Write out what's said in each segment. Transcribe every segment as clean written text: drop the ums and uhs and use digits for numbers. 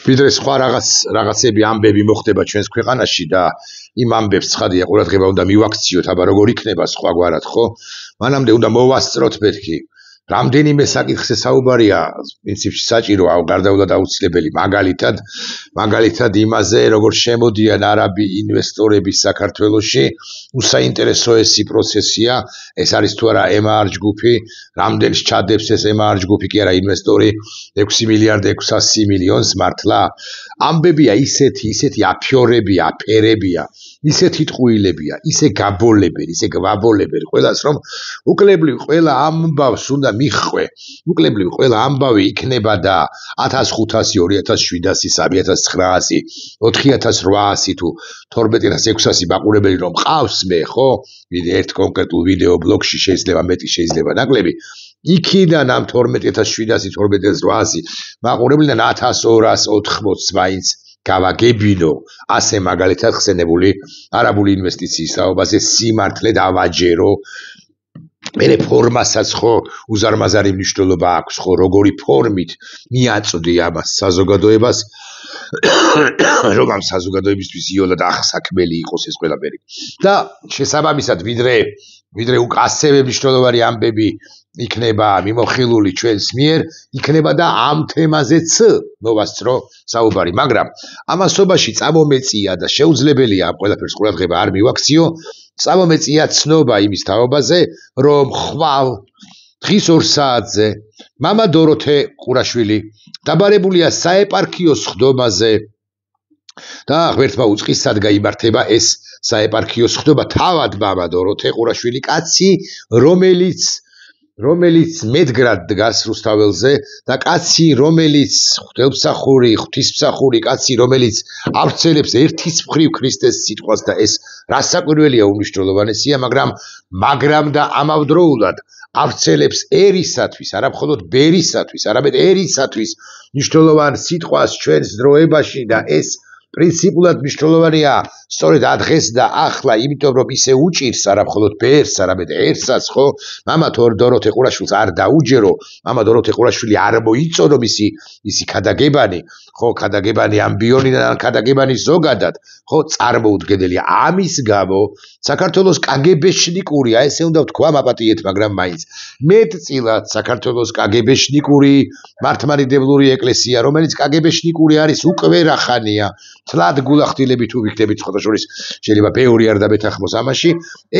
ვიდრე სხვა რაღაცები ამბები მოხდება ჩვენს ქვეყანაში და იმ ამბებს ცხადია ყურადღება უნდა მივაქციოთ, აბა როგორ იქნება სხვაგვარად, ხო? მანამდე უნდა მოვასწროთ მეთქი. რამდენიმე საკითხზე საუბარია, პრინციპში საჭირო გარდაულად აუცილებელი, მაგალითად იმაზე, როგორ შემოდიან არაბი ინვესტორები საქართველოში, უსაინტერესო ესი პროცესია, ეს არის თუ არა MR ჯგუფი, რამდენს ჩადებს ეს MR ჯგუფი კი არა ინვესტორი 6 მილიარდ 600 მილიონს მართლა. ამბებია ისეთი აფიორებია, აფერებია, ისეთი ტყუილებია, ისე გაბოლებენ, ისე გვაბოლებენ ყველას, რომ უკლებლივ ყველა ამბავს უნდა მიხვე. უკლებლივ ყველა ამბავი იქნება და 1500, 2700, 3900, 4800 თუ 12600 მაყურებელი რომ ყავს მე, ხო? ერთ კონკრეტულ ვიდეო ბლოგში შეიძლება მეტი, შეიძლება ნაკლები. იქიდან ამ 12700, 12800 მაყურებლიდან 1280 მაინც გავაგებინო, ასე მაგალითად ხსენებული არაბული ინვესტიციის საუბარზე სიმართლე დავაჯერო. მე ფორმასაც ხო უზარმაზარი მნიშვნელობა აქვს, ხო, როგორი ფორმით მიაწვდი ამას საზოგადოებას, რომ ამ საზოგადოებისთვის იოლად ახსაქმელი იყოს ეს ყველაფერი. და შესაბამისად, ვიდრე ასევე მნიშვნელოვანი ამბები იქნება მიმოხილული ჩვენს მიერ, იქნება და ამ თემაზეც მოვასწრო საუბარი, მაგრამ ამასობაში წამომეწია და შეუძლებელია ამ ყველაფერს ყურადღება არ მივაქციო, წამომეწია ცნობა იმის თაობაზე, რომ ხვალ დღის 2 საათზე მამა დოროთე ყურაშვილი დაბარებულია საეპარქიო სხდომაზე და ღმერთმა უწყისად გაიმართება ეს საეპარქიო სხდომა. თავად მამა დოროთე ყურაშვილი კაცი, რომელიც მედგრად დგას რუსთაველზე და კაცი, რომელიც ღვთელმსახური, ღვთისმსახური კაცი, რომელიც ავრცელებს ერთის მხრივ ქრისტეს სიტყვას და ეს რასაკვირველია, უმნიშვნელოვანესია, მაგრამ და ამავდროულად ავრცელებს ერისათვის, არა მხოლოდ ბერისათვის, არამედ ერისათვის მნიშვნელოვან სიტყვას ჩვენს დროებაში და ეს პრინციპულად მნიშვნელოვანია სწორედ დღეს და ახლა, იმიტომ რომ ისე უჭირს არა მხოლოდ ბერს, არამედ ერსაც, ხო? მამა დოროთე ყურაშვილს არ დაუჯერო, მამა დოროთე ყურაშვილი არ მოიწონო მისი ქადაგებანი, ხო, ქადაგებანი ამბიონი და ქადაგებანი ზოგადად, ხო, წარმოუდგენელია. ამის გამო საქართველოს კგბ-შნიკური, ესე უნდა ვთქვა, მაპატიეთ, მაგრამ მაინც მეტწილად საქართველოს კგბ-შნიკური მართლმადიდებლური ეკლესია, რომელიც კგბ-შნიკური არის უკვე რახანია, თლად გულახდილებით თუ ვიქნებით სხვათა შორის შეიძლება ბევრი არ დამეთანხმოს ამაში,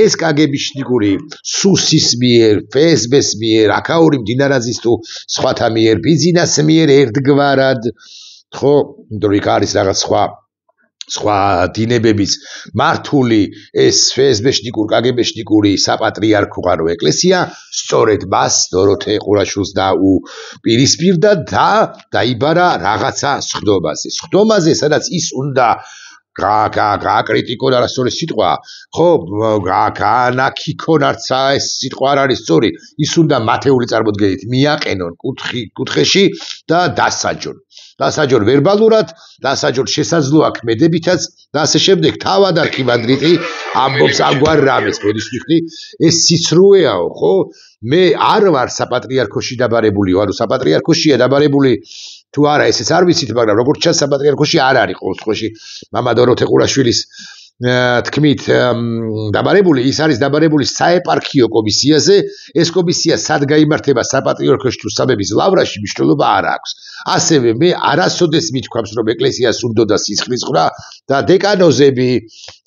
ეს კგბ-შნიკური სუსის მიერ, ფსბ-ს მიერ, აქაური მდინარაძის თუ სხვათა მიერ, ბიზნეს მიერ ერთგვარად, ხო, იმიტომ რომ იქ არის რაღაც სხვა დინებების მართული ეს ფსბ-შნიკურ, კგბ-შნიკური საპატრიარქო ანუ ეკლესია, სწორედ მას დოროთე ყურაშვილს დაუპირისპირდა და დაიბარა რაღაცა სხდომაზე, სადაც ის უნდა გააკრიტიკონ არასწორი სიტყვა, ხო, გაანაქიქონ, არც ეს სიტყვა არ არის სწორი, ის უნდა მათეული წარმოდგენით მიაყენონ კუთხეში და დასაჯონ ვერბალურად, დასაჯონ შესაძლოა ქმედებითაც და ასე შემდეგ. თავად არქიმანდრიტი ამბობს ამგვარ რამეს, მოდის ვიხდი, ეს სიცრუეაო, ხო? მე არ ვარ საპატრიარქოში დაბარებული, ანუ საპატრიარქოშია დაბარებული თუ არა, ესეც არ ვიცით, მაგრამ როგორც ჩანს საპატრიარქოში არ არის ყოველ შემთხვევაში მამა დოროთე ყურაშვილის თქმით დაბარებული, ის არის დაბარებული საეპარქიო კომისიაზე. ეს კომისია სად გაიმართება საპატრიარქოში თუ სამების ლავრაში მნიშვნელობა არ აქვს. ასევე მე არასოდეს მithქვამს, რომ ეკლესიას უნდოდა სისხლისღვრა და დეკანოზები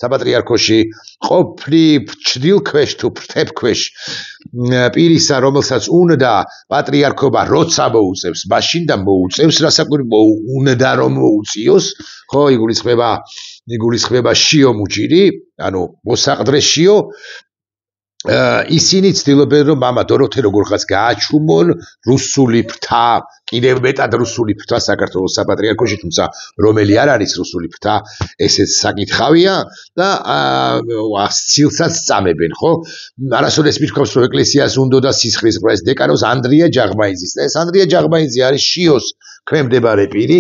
საპატრიარქოში ყოფნი ჭდილქვეშ თუ ფრთებქვეშ პირისა, რომელსაც უნდა პატრიარქობა როცა მოუწევს, მაშინ და მოუწევს, უნდა რომ მოუწიოს, ხო, იგულისხმება შიო მუჭირი, ანუ მოსაყდრე შიო. ისინი ცდილობენ, რომ მამა დოროთე როგორღაც გააჩუმონ რუსული ფრთა, კიდევ მეტად რუსული ფრთა საქართველოს საპატრიარქოში, თუმცა რომელი არ არის რუსული ფრთა, ესეც საკითხავია და სცილსაც წამებენ, ხო? არასოდეს მithქვამს, რომ ეკლესიას უნდოდა სისხლისღვრა, ეს დეკანოს ანდრია ჯაღბაიძის და ეს ანდრია ჯაღბაიძე არის შიოს ქვემდებარე პირი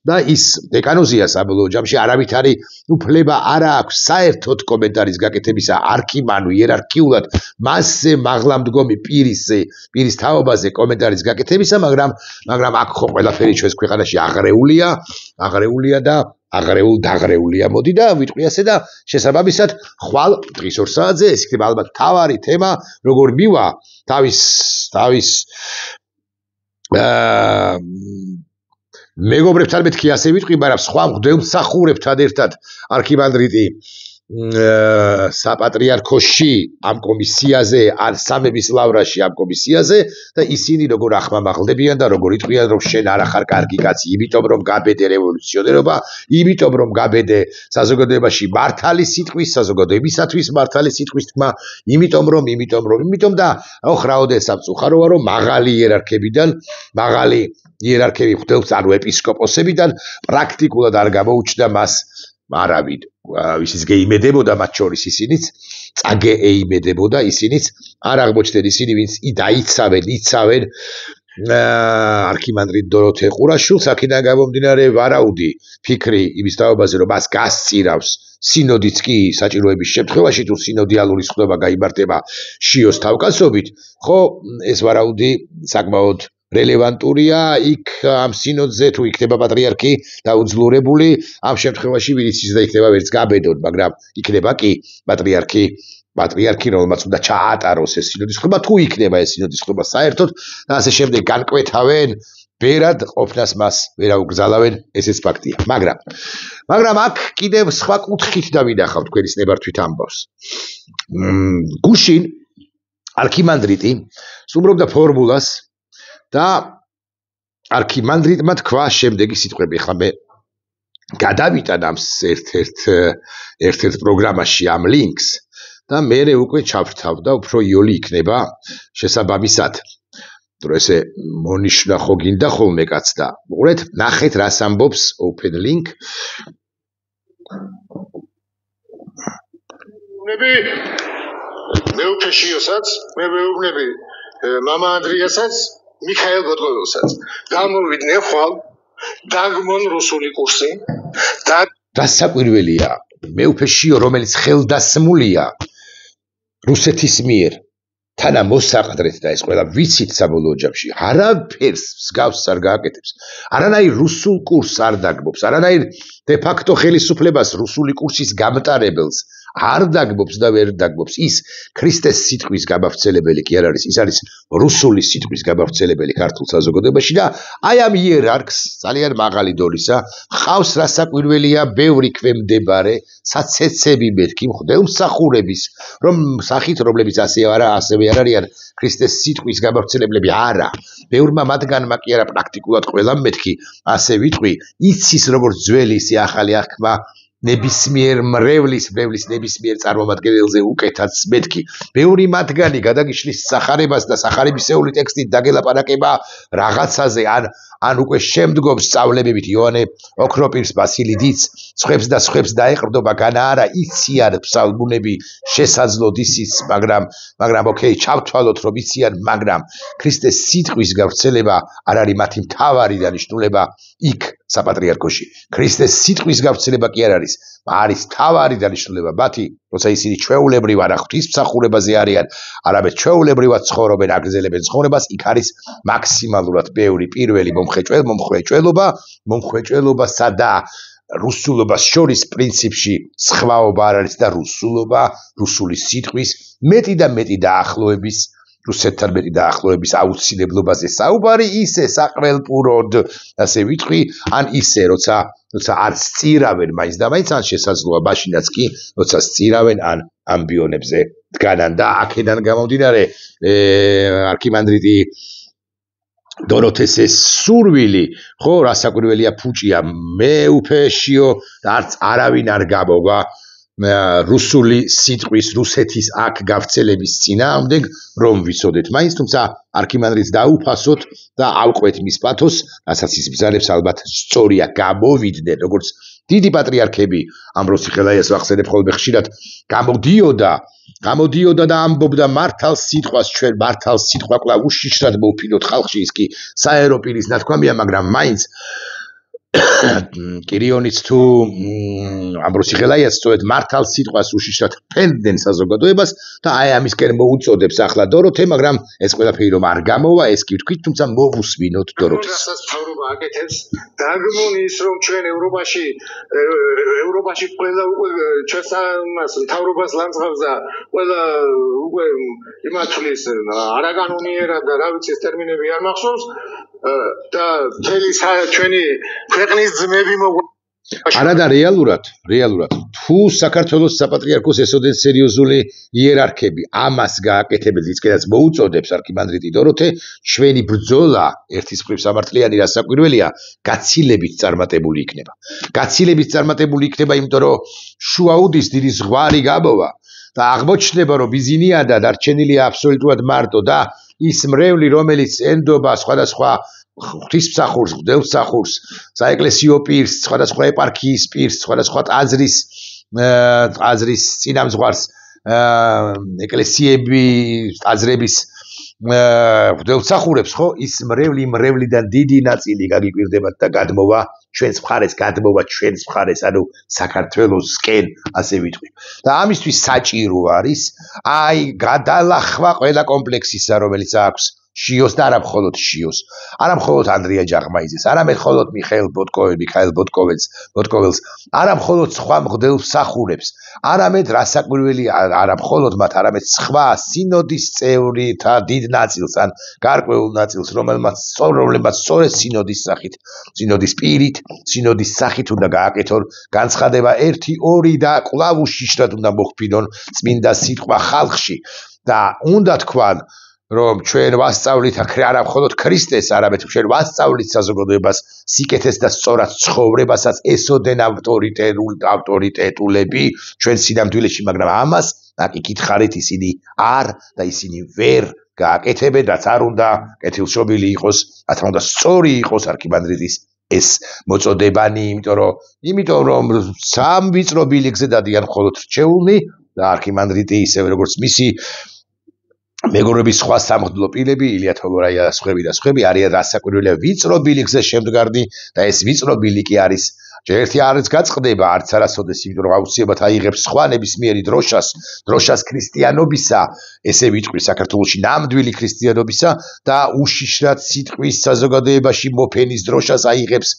და ის დეკანოზია საბოლოო ჯამში არავითარი უფლება არ აქვს საერთოდ კომენტარის გაკეთებისა არქიმანუ იერარქიულად მასზე მაღლა მდგომი პირის თაობაზე კომენტარის გაკეთებისა, მაგრამ აქ ხო ყველაფერი ჩვენს ქვეყანაში აღრეულია და დაღრეულია. მოდი და ვიტყვი ასე და შესაბამისად ხვალ დღის 2 საათზე ეს იქნება ალბათ თავარი თემა, როგორ მივა თავის მეგობრებთან მეთქი ასე ვიტყვი, მაგრამ სხვა მღვდელმსახურებთან ერთად არქიმანდრიტი საპატრიარქოში ამ კომისიაზე ან სამების ლავრაში ამ კომისიაზე და ისინი როგორ ახმამაღლებიან და როგორ იტყვიან რომ შენ არ ახარ კარგი კაცი, იმიტომ რომ გაბედე რევოლუციონერობა, იმიტომ რომ გაბედე საზოგადოებაში მართალი სიტყვის, საზოგადოებისათვის მართალი სიტყვის თქმა, იმიტომ და ოხ რაოდენსაც უხაროა რომ მაღალი იერარქები მღვდელმსახური ეპისკოპოსებიდან პრაქტიკულად არ გამოუჩნდა მას არავინ, ვისაც გეიმედებოდა მათ შორის ისინიც, წაგეიმედებოდა ისინიც, არ აღმოჩნდნენ ისინი, ვინც იცავენ არქიმანდრიტ დოროთე ყურაშვილს, აქედან გამომდინარე ვარაუდი ფიქრი იმის თაობაზე, რომ მას გასწირავს სინოდიც კი საჭიროების შემთხვევაში, თუ სინოდიალური სხდომა გაიმართება შიოს თავკაცობით, ხო, ეს ვარაუდი საკმაოდ რელევანტურია, იქ ამ სინოდზე თუ იქნება პატრიარქი დაუძლურებული, ამ შემთხვევაში ვინც ის და იქნება ვერც გაბედოდ, მაგრამ იქნება კი პატრიარქი, რომელმაც უნდა ჩაატაროს ეს სინოდის ხდება, თუ იქნება ეს სინოდის ხდება საერთოდ და ასე შემდეგ განკვეთავენ, ბერად ყოფნას მას ვერ აუგზალავენ, ესეც ფაქტია. მაგრამ აქ კიდევ სხვა კუთხით დავინახავ თქვენის ნებართვით ამბავს. გუშინ არქიმანდრიტი სტუმრობდა ფორმულას და არქიმანდრიტმა თქვა შემდეგი სიტყვები, ახლა მე გადავიტან ამ ერთ-ერთ პროგრამაში ამ ლინკს და მე უკვე ჩავრთავ და უფრო იოლი იქნება შესაბამისად. თუ ესე მონიშნა ხო გინდა ხოლმე კაც და უყურეთ, ნახეთ რას ამბობს open link. მე უფეშიოსაც, მე ვეუბნები მამა ანდრიასაც, მიქაელ ბოტყოვილსაც. გამოვიდნენ ხვალ, დაგმონ რუსული კურსი და დასაკვირველია, მე უფეშიო, რომელიც ხელდასმულია რუსეთის მიერ თანა მოსაყდრეთ და ეს ყველა ვიცით საბოლოო ჯამში, არაფერს მსგავს არ გააკეთებს. არანაირ რუსულ კურსს არ დაგმობს, არანაირ de facto ხელისუფლებას რუსული კურსის გამტარებელს არ დაგმობს და ვერ დაგმობს. ის ქრისტეს სიტყვის გამავრცელებელი კი არ არის, ის არის რუსული სიტყვის გამავრცელებელი ქართულ საზოგადოებაში და აი ამ იერარქს ძალიან მაღალი დონისა ხავს რასაკვირველია ბევრი ქვემდებარე საცეცები მეთქი მღვდელმსახურების, რომ სახით რომლებიც ასევე არ არიან ქრისტეს სიტყვის გამავრცელებლები, არა. ბევრმა მათგანმა კი არა პრაქტიკულად ყველამ მეთქი, ასე ვიტყვი, იცის როგორც ძველი ისე ახალი აღქმა ნებისმიერ მრევლის ნებისმიერ წარმომადგენელზე უკეთაც მეთქი. ბევრი მათგანი გადაგიშლის სახარებას და სახარებისეული ტექსტით დაგელაპარაკება რაღაცაზე ან უკვე შემდგომ სწავლებებით იოანე ოქროპირს, ბასილი დიც, სხვებს დაეყრდობა, განა არა იციან ფსალმუნები შესაძლოდ ისიც, მაგრამ ოკეი, ჩავთვალოთ რომ იციან, მაგრამ ქრისტეს სიტყვის გავრცელება არ არის მათი მთავარი დანიშნულება იქ საპატრიარქოში. ქრისტეს სიტყვის გავრცელება კი არ არის მთავარი დანიშნულება მათი, როცა ისინი ჩვეულებრივ არა ღვთისმსახურებაზე არიან, არამედ ჩვეულებრივად ცხოვრობენ, აგრძელებენ ცხოვრებას, იქ არის მაქსიმალურად ბევრი პირველი მომხვეჭველობასა და რუსულობას შორის პრინციპში სხვაობა არ არის და რუსული სიტყვის მეტი და დაახლოების რუსეთთან მეტი დაახლოების აუცილებლობაზე საუბარი ისე საყრელპურად, ასე ვიტყვი, ან ისე როცა არ სწირავენ მაინც და მაინც, ან შესაძლოა მაშინაც კი, როცა სწირავენ ან ამბიონებზე დგანან და აქედან გამომდინარე არქიმანდრიტი დოროთეს ეს სურვილი, ხო, რასაკვირველია ფუჭია, მე უფეშიო და არც არავინ არ გამოგა რუსული სიტყვის რუსეთის აქ გავრცელების წინააღმდეგ რომ ვიცოდეთ მაინც, თუმცა არქიმანდრიტს დაუფასოთ და ავყვეთ მის პათოს, რასაც ის ბრძანებს ალბათ სწორია, გამოვიდნენ როგორც დიდი პატრიარქები, ამბროსი ხელაიას ვახსენებ ხოლმე ხშირად, გამოდიოდა და ამბობდა მართალ სიტყვას, ჩვენ მართალ სიტყვა კვლავ უშიშრად მოვფინოთ ხალხში, ის კი საერო პირის ნათქვამია, მაგრამ მაინც კირიონიც თუ ამბროსი ხელაიას სწორედ მართალ სიტყვას უშიშრად ფენდნენ საზოგადოებას და აი ამისკენ მოუწოდებს ახლა დოროთე, მაგრამ ეს ყველაფერი რომ არ გამოვა, ეს კი ვთქვით, თუმცა მოვუსვინოთ დოროთეს. რასაც თავრობა აკეთებს, დაგმონის რომ ჩვენ ევროპაში ყველა უკვე ჩვენს თავრობას ლანძღავს და ყველა უკვე იმათulis არაკანონიერად და რა ვიცი ეს ტერმინები არ მახსოვს და მთელი ჩვენი ქვეყნის ძმები არადა რეალურად თუ საქართველოს საპატრიარქოს ესოდენ სერიოზული იერარქები ამას გააკეთებენ ისკენაც მოუწოდებს არქიმანდრიტი დოროთე ჩვენი ბრძოლა ერთის მხრივ სამართლიანი რასაკვირველია გაცილებით წარმატებული იქნება იმიტომ რომ შუაუდის დიდი ზღვარი გამოვა და აღმოჩნდება რომ ბიზინია და დარჩენილია აბსოლუტურად მარტო და ის მრევლი რომელიც ენდობა სხვადასხვა ღვთისმსახურს, მღვდელმსახურს, საეკლესიო პირს, სხვადასხვა ეპარქიის პირს, სხვადასხვა ტაძრის წინამძღვარს, ეკლესიების ტაძრების მღვდელმსახურებს, ხო, ის მრევლიდან დიდი ნაწილი გაგიკვირდებათ და გადმოვა ჩვენს მხარეს, ანუ საქართველოსკენ, ასე ვიტყვი. და ამისთვის საჭირო არის აი გადალახვა ყველა კომპლექსისა, რომელიც აქვს შიოს და არა მხოლოდ შიოს, არა მხოლოდ ანდრია ჯაღმაიძეს, არამედ მხოლოდ მიხაილ ბოტკოველს, არა მხოლოდ სხვა მღვდელმსახურებს, არამედ რასაკვირველი არა მხოლოდ მათ, არამედ სხვა სინოდის წევრთა დიდ ნაწილს, ან გარკვეულ ნაწილს, რომელმაც სწორედ სინოდის პირით, სინოდის სახით უნდა გააკეთონ განცხადება 1-2 და კვლავ უშიშრად უნდა მოხფინონ წმინდა სიტყვა ხალხში და უნდა თქვან რომ ჩვენ ვასწავლით არა მხოლოდ ქრისტეს, არამედ ჩვენ ვასწავლით საზოგადოებას სიკეთეს და სწორად ცხოვრებასაც ესოდენ ავტორიტეტულები ჩვენ სინამდვილეში, მაგრამ ამას აკი გითხარით ისინი არ და ისინი ვერ გააკეთებენ, რაც არ უნდა კეთილშობილი იყოს, რაც უნდა სწორი იყოს არქიმანდრიტის ეს მოწოდებანი, იმიტომ რომ სამ ვიწრო ბილიკზე დადიან მხოლოდ რჩეულნი და არქიმანდრიტი ისევე როგორც მისი მეგობრების სხვა სამღვდლო პირები, ილია თოლორაია და სხვები არიან რასაკვირველია ვიწრო ბილიკზე შემდგარდი და ეს ვიწრო ბილიკი არის ერთი არის გაწყდება არც არასოდეს, იმიტომ რომ აუცილებლად აიღებს სხვა ნებისმიერი დროშას ქრისტიანობისა, ესე ვიტყვი საქართველოში ნამდვილი ქრისტიანობისა და უშიშრად სიტყვის საზოგადოებაში მოფენის დროშას აიღებს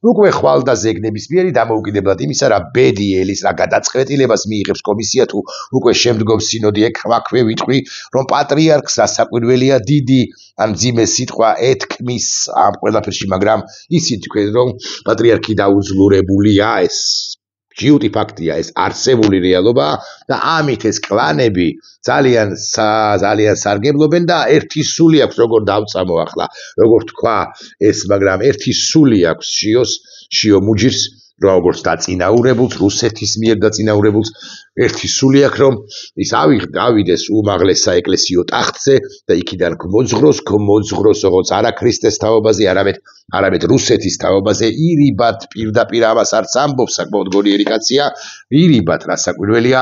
უკვე ხვალ და ზეგნებისმიერი დამოუკიდებლად იმისა, რა ბედიელის რა გადაწყვეტილებას მიიღებს კომისია თუ უკვე შემდგომ სინოდი ექვაქვე ვიტყვი, რომ პატრიარქს რასაკვირველია დიდი ან მძიმე სიტყვა ეთქმის ამ ყველაფერში, მაგრამ ისინი თქვენ რომ პატრიარქი დაუძლურებულია, ეს ჯიუტი ფაქტია, ეს არსებული რეალობა და ამით ეს კლანები ძალიან სარგებლობენ და ერთი სული აქვს, როგორ დავწამო ახლა, როგორ თქვა ეს, მაგრამ ერთი სული აქვს შიო მუჯირს, როგორც დაწინაურებულს, რუსეთის მიერ დაწინაურებულს, ერთი სული აქვს, რომ ის ავიდეს უმაღლეს საეკლესიო ტახტზე და იქიდან გმოძღროს, როგორც არა ქრისტეს თაობაზე, არამედ რუსეთის თაობაზე, ირიბად პირდაპირ ამას არც ამბობს, საკმაოდ გონიერი კაცია, ირიბად რასაკვირველია,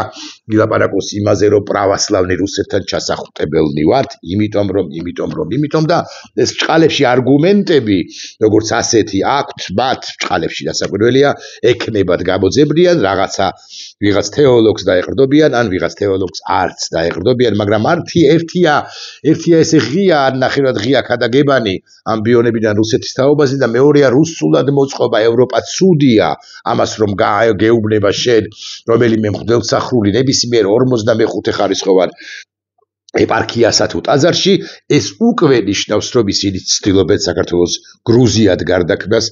ილაპარაკოს იმაზე, რომ პრავასლავნი რუსეთთან ჩასახუტებელნი ვართ, იმიტომ და ეს ბჭყალებში არგუმენტები, როგორც ასეთი აქვთ, მათ ბჭყალებში რასაკვირველია, ექნებად გამოძებრიან, ვიღაც თეოლოგს დაეყრდობიან, ან ვიღაც თეოლოგს არც დაეყრდობიან, მაგრამ ერთია ესე ღია, ნახევრად ღია ქადაგებანი ამბიონებიდან რუსეთის თაობაზე და მეორეა რუსულად მოწყობა ევროპა ცუდია, ამას რომ გეუბნება შენ, რომელიმე მღვდელმსახურული ნებისმიერ 45 ხარისხოვან ეპარქიასა თუ ტაძარში, ეს უკვე ნიშნავს, რომ ისინი ცდილობენ საქართველოს გრუზიად გარდაქმნას,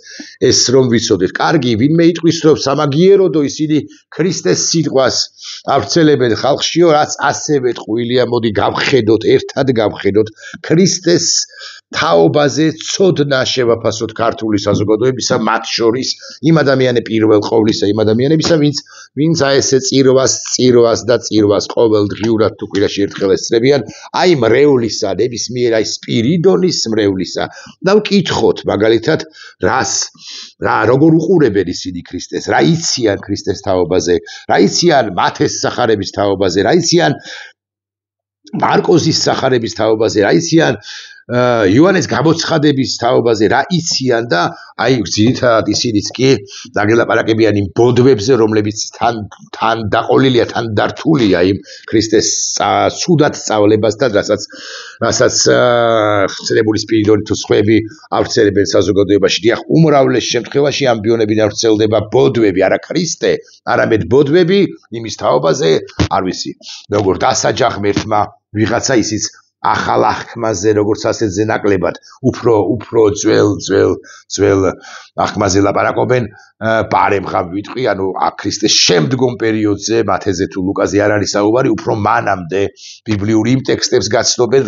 ეს რომ ვიცოდეთ, კარგი, ვინმე იტყვის, რომ სამაგიეროდო ისინი ქრისტეს სიტყვას ავრცელებენ ხალხშიო, რაც ასევე ტყუილია, მოდი ერთად გავხედოთ ქრისტეს თაობაზე ცოდნა შევაფასოთ ქართული საზოგადოებისა, მათ შორის იმ პირველ ყოვლისა იმ ადამიანებისა, ვინც აესე წირვას ყოველდღიურად თუ კვირაში ერთხელ ესწრებიან, აი მრევლისა, ნებისმიერ აი სპირიდონის მრევლისა და ვკითხოთ მაგალითად, როგორ უყურებენ ისინი ქრისტეს, რა იციან ქრისტეს თაობაზე, რა იციან მათეს სახარების თაობაზე, რა იციან მარკოზის სახარების თაობაზე, რა იციან იოანეს გამოცხადების თაობაზე რა იციან და აი ძირითადად ისინიც კი დაგელაპარაკებიან იმ ბოდვებზე, რომლებიც თან დაყოლილია, თან დართულია იმ ქრისტეს ცუდად სწავლებასთან, რასაც ხსენებული სპირიდონი თუ სხვები ავრცელებენ საზოგადოებაში. დიახ, უმრავლეს შემთხვევაში ამბიონები და ვრცელდება ბოდვები, არა ქრისტე, არამედ ბოდვები იმის თაობაზე, არ ვიცი, როგორ დასაჯახმა ერთმა ვიღაცა ისიც ახალ აღქმაზე, როგორც ასეთზე ნაკლებად, უფრო ძველ აღქმაზე ლაპარაკობენ, პარემხამ ვიტყვი, ანუ ქრისტეს შემდგომ პერიოდზე, მათეზე თუ ლუკაზე არ არის საუბარი, უფრო მანამდე ბიბლიური იმ ტექსტებს გაცნობენ,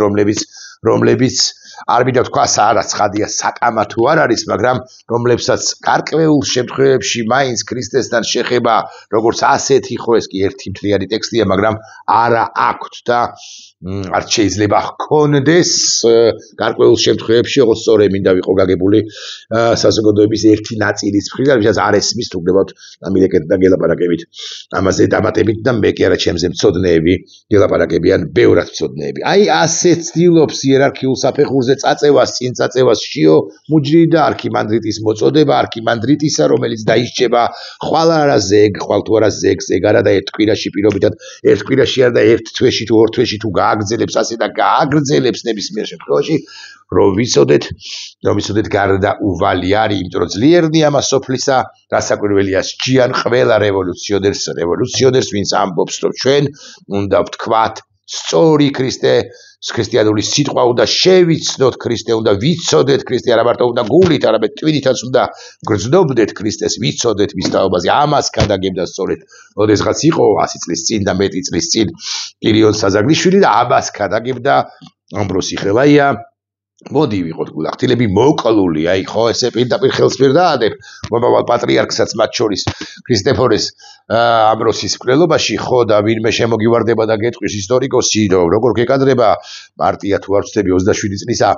რომლებიც არ მინდა თქვა საარაცხადია საკამა თუ არ არის, მაგრამ რომლებსაც გარკვეულ შემთხვევებში მაინც ქრისტესთან შეხება, როგორც ასეთი ხო ეს კი ერთი მთლიანი ტექსტია, მაგრამ არა აქვთ და არ შეიძლება ჰქონდეს გარკვეულ შემთხვევებში, როგორც სწორედ მინდა ვიყო გაგებული საზოგადოების ერთი ნაწილის მხრიდან, ვისაც არ ესმის თუ გნებავთ ამილეკეთ და გელაპარაკებით ამაზე დამატებით და მე კი არა ჩემზე მცოდნეები გელაპარაკებიან ბევრად მცოდნეები. აი ასეთ ცდილობს იერარქიულ საფეხურზე წაწევას, წინ წაწევას შიო მუჯრი და არქიმანდრიტის მოწოდება, არქიმანდრიტისა, რომელიც დაისჭება ხვალ არა ზეგ, ხვალ თუ არა ზეგ არა და ერთ კვირაში პირობითად ერთ კვირაში არა და ერთ თვეში თუ ორ თვეში თუ გააგრძელებს ასე და გააგრძელებს ნებისმიერ შემთხვევაში, რომ ვიცოდეთ გარდაუვალი არის, იმიტომ რომ ძლიერნი ამას სოფლისა, რასაკვირველია სჯიან ყველა რევოლუციონერს, ვინც ამბობს, რომ ჩვენ უნდა ვთქვათ სწორი ქრისტიანული სიტყვა უნდა შევიცნოთ ქრისტე, უნდა ვიცოდეთ ქრისტე, არა მარტო უნდა გულით, არამედ ტვინითაც უნდა გრძნობდეთ ქრისტეს, ვიცოდეთ მის თაობაზე, ამას გადაგებდა სწორედ. ოდესღაც იყო 100 წლის წინ და მეტი წლის წინ კირიონ საზაგლიშვილი და ამას გადაგებდა ამბროსი ხელაია. მოდი ვიყოთ გულახდილები მოკლული, აი ხო ესე პირდაპირ ხელს ვერ დაადებ მომავალ პატრიარქსაც მათ შორის ქრისტეფორეს ამბროსის მკვლელობაში, ხო და ვინმე შემოგივარდება და გეტყვის ისტორიკოსი, რომ როგორ გეკადრება პარტია თუ არ ვწდები 27 წლისა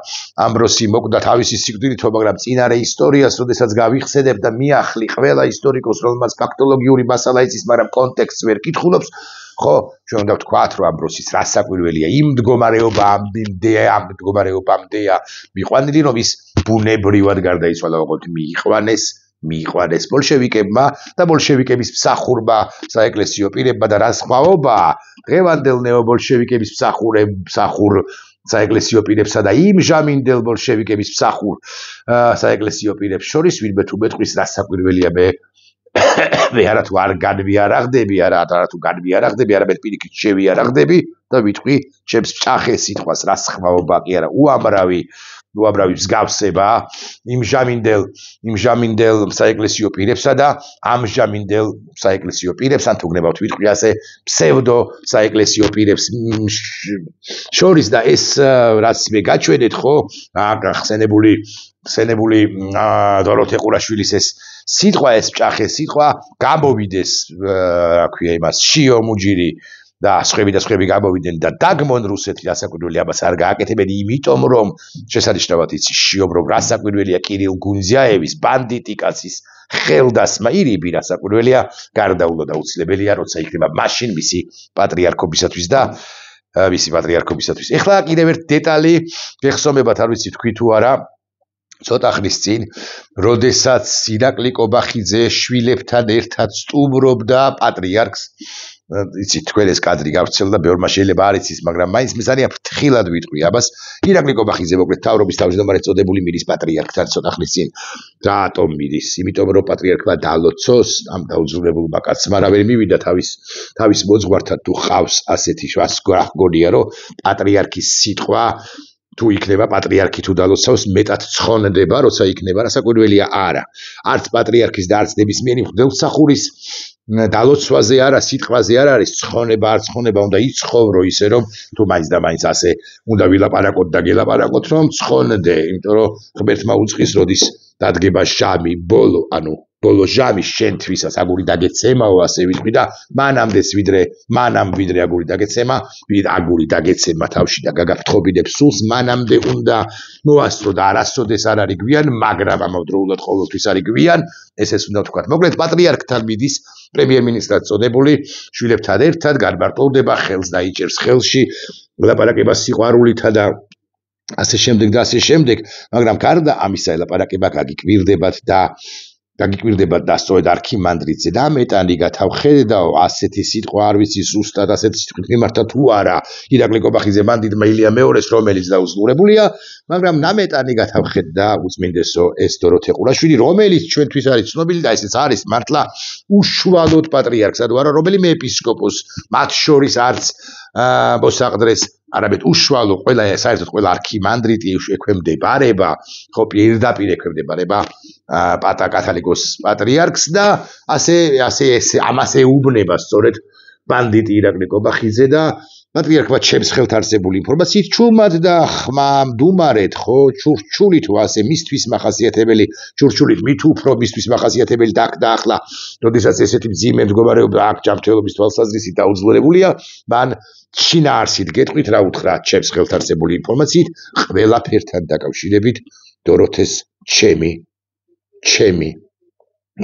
ამბროსი მოკვდა თავისი სიკვდილითო, მაგრამ წინარე ისტორიას, როდესაც გავიხსენებ და მიახლი ყველა ისტორიკოს, რომელმაც ფაქტოლოგიური მასალა იცის, მაგრამ კონტექსტს ვერ კითხულობს, ხო, ჩვენ უნდა ვთქვათ, რომ ამბროსის რასაკვირველია იმ მდგომარეობამდეა მიყვანილი, რომ ის ბუნებრივად გარდაიცვალა, ვაყოთ მიიყვანეს ბოლშევიკებმა და ბოლშევიკების მსახურმა საეკლესიო პირებმა და რა სხვაობა დღევანდელ ნეობოლშევიკების მსახურ საეკლესიო პირებსა და იმ ჟამინდელ ბოლშევიკების მსახურ საეკლესიო პირებს შორის, ვინმე თუ მეტყვის რასაკვირველია მე არა თუ არ განვიარაღდები, არა თუ განვიარაღდები, არამედ პირიქით შევიარაღდები და ვიტყვი ჩემს მჭახე სიტყვას, რა სხვაობა კი არა, უამრავი მსგავსება იმ ჟამინდელ საეკლესიო პირებსა და ამჟამინდელ საეკლესიო პირებს, ან თუ გნებავთ ვიტყვი ასე ფსევდო საეკლესიო პირებს შორის და ეს რაც მე გაჩვენეთ, ხო, ხსენებული დოროთე ყურაშვილის ეს სიტყვა, ეს მჭახე სიტყვა გამოვიდეს, რა ქვია იმას, შიო მუჯირი და სხვები გამოვიდნენ და დაგმონ რუსეთი, რასაკვირველი ამას არ გააკეთებენ, იმიტომ რომ შესანიშნავად იცი შიომ, რომ რასაკვირველია კირილ გუნძიაევის ბანდიტი კაცის ხელდასმა ირიბი, რასაკვირველია გარდაულო და უცლებელია, როცა იქნება მაშინ მისი პატრიარქობისათვის და ეხლა კიდევ ერთ დეტალი გეხსომებათ, არ ვიცი თქვი თუ არა, ცოტა ხნის წინ, როდესაც ირაკლი კობახიძე შვილებთან ერთად სტუმრობდა პატრიარქს, იცით თქვენ ეს კადრი გავრცელდა, ბევრმა შეიძლება არ იცის, მაგრამ მაინც მესარია ფრთხილად ვიტყვი ამას. ირაკლი კობახიძე მოკლედ მთავრობის თავმჯდომარედ წოდებული მირის პატრიარქთან ცოტა ხნის წინ. რატომ მირის? იმიტომ რომ პატრიარქმა დალოცოს, ამ დაუძრულებულმა კაცმა რა ვერ მივიდა თავის მოძღვართან თუ ხავს ასეთი გონია, რომ პატრიარქის სიტყვა თუ იქნება პატრიარქი თუ დალოცავს, მეტად ცხონდება, როცა იქნება, რასაკვირველია არა. არც პატრიარქის და არც ნებისმიერი მღვდელმსახურის დალოცვაზე არა, სიტყვაზე არ არის ცხონება, არ ცხონება, უნდა იცხოვრო ისე, რომ თუ მაინც და მაინც ასე უნდა ვილაპარაკოთ და გელაპარაკოთ, რომ ცხონდე, იმიტომ რომ ღმერთმა უწყის, როდის დადგება ჟამი, ბოლო ჟამი შენთვისაც აგური დაგეცემაო, ასე ვიტყვი და მანამ ვიდრე აგური დაგეცემა თავში და გაგაფრთხობინებს სულს, მანამდე უნდა მოასწრო და არასოდეს არ არის გვიან, მაგრამ ამავდროულად ყოველთვის არის გვიან, ესეც უნდა ვთქვათ. მოკლედ პატრიარქთან მიდის პრემიერ-მინისტრად წოდებული, შვილებთან ერთად განმარტოვდება, ხელს დაიჭერს ხელში, ლაპარაკება სიყვარულითა და ასე შემდეგ და ასე შემდეგ, მაგრამ გარდა ამისა ელაპარაკება გაგიკვირდებათ და სწორედ არქიმანდრიტზე და მეტანი გათავხედაო ასეთი სიტყვა არ ვიცი ზუსტად ასეთი სიტყვით მიმართა თუ არა ირაკლი კობახიძე მანდიდმა ილია მეორეს რომელიც დაუძლურებულია, მაგრამ ნამეტანი გათავხედდა უწმინდესო ეს დოროთე ყურაშვილი, რომელიც ჩვენთვის არის ცნობილი და ესეც არის მართლა უშუალოდ პატრიარქს ანუ არა რომელიმე ეპისკოპოს მათ შორის არც მოსაყდრეს არამედ უშუალო ყველა საერთოდ ყველა არქიმანდრიტი ექვემდებარება, ხო პირდაპირ ექვემდებარება კათოლიკოს პატრიარქს და ამას ეუბნება სწორედ ბანდიტი ირაკლი კობახიძე და პატრიარქმა ჩემს ხელთ არსებული ინფორმაციით ჩუმად და ხმამდუმარეთ ხო ჩურჩულით ასე მისთვის მახასიათებელი ჩურჩულით მით უფრო მისთვის მახასიათებელი დაკდა ახლა როდესაც ესეთი მძიმე მდგომარეობა აქ ჯანმრთელობის თვალსაზრისით დაუძლურებულია მან შინაარსით გეტყვით რა უთხრა ჩემს ხელთ არსებული ინფორმაციით ყველაფერთან დაკავშირებით დოროთეს ჩემი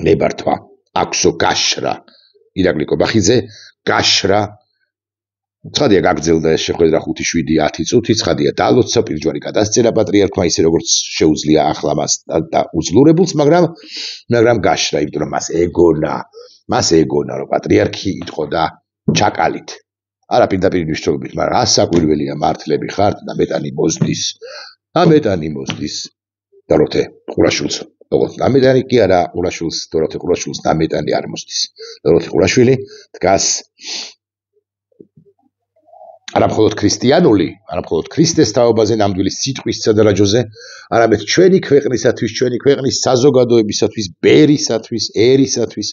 ნებართვა აქვსო გაშრა ირაკლი კობახიძე გაშრა ცხადია გაგრძელდა ეს შეხვედრა 5-7-10 წუთი ცხადია დალოცა პირჯვარი გადასწერა პატრიარქმა ისე როგორც შეუძლია ახლა მას და უძლურებულს მაგრამ გაშრა იმიტომ რომ მას ეგონა რომ პატრიარქი იტყოდა ჩაკალით არა პირდაპირ მნიშვნელობით მაგრამ ასაკვირველია მართლები ხართ და მეტანი მოსდის დოროთე ყურაშვილს როგორც ნამეტანი კი არა ყურაშვილს დოროთე ყურაშვილს ნამეტანი არ მოსდის დოროთე ყურაშვილი დგას არამხოლოდ ქრისტიანული არამხოლოდ ქრისტეს თაობაზე ნამდვილი სიტყვის სადარაჯოზე არამედ ჩვენი ქვეყნისათვის ჩვენი ქვეყნის საზოგადოებისათვის ბერისათვის ერისათვის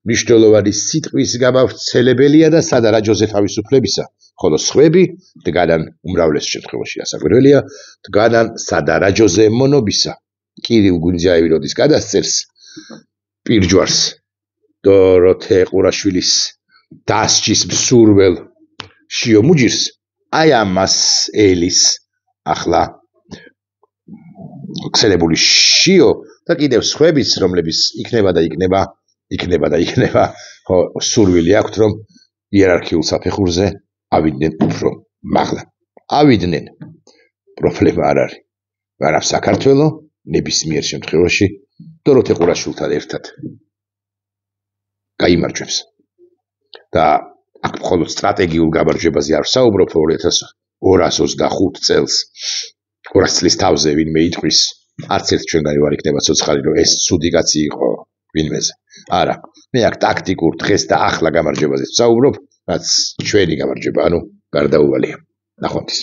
მნიშვნელოვანი სიტყვის გამავრცელებელია და სადარაჯოზე თავისუფლებისა ხოლო სხვები დგანან უმრავლეს შემთხვევაში ასაკვირველია დგანან სადარაჯოზე მონობისა კირილ გუნძიაევი როდის გადასწერს პირჯვარს დოროთე ყურაშვილის დასჯის მსურველ შიო მუჯირს აი ამას ელის ახლა ქსელებული შიო და კიდევ სხვებიც რომლებიც იქნება ხო სურვილი აქვთ რომ იერარქიულ საფეხურზე ავიდნენ უფრო მაღლა ავიდნენ პრობლემა არ არის მაგრამ საქართველო ნებისმიერ შემთხვევაში დოროთე ყურაშვილთან ერთად გაიმარჯვებს და აქ მხოლოდ სტრატეგიულ გამარჯვებაზე არ ვსაუბრობ 2225 წელს 200 წლის თავზე ვინმე იტყვის არც ერთ ჩვენგანი ვარ იქნება ცოცხალი რომ ეს ცუდი კაცი იყო ვინმეზე არა მე აქ ტაქტიკურ დღეს და ახლა გამარჯვებაზე ვსაუბრობ რაც ჩვენი გამარჯვება ანუ გარდაუვალია ნახვამდის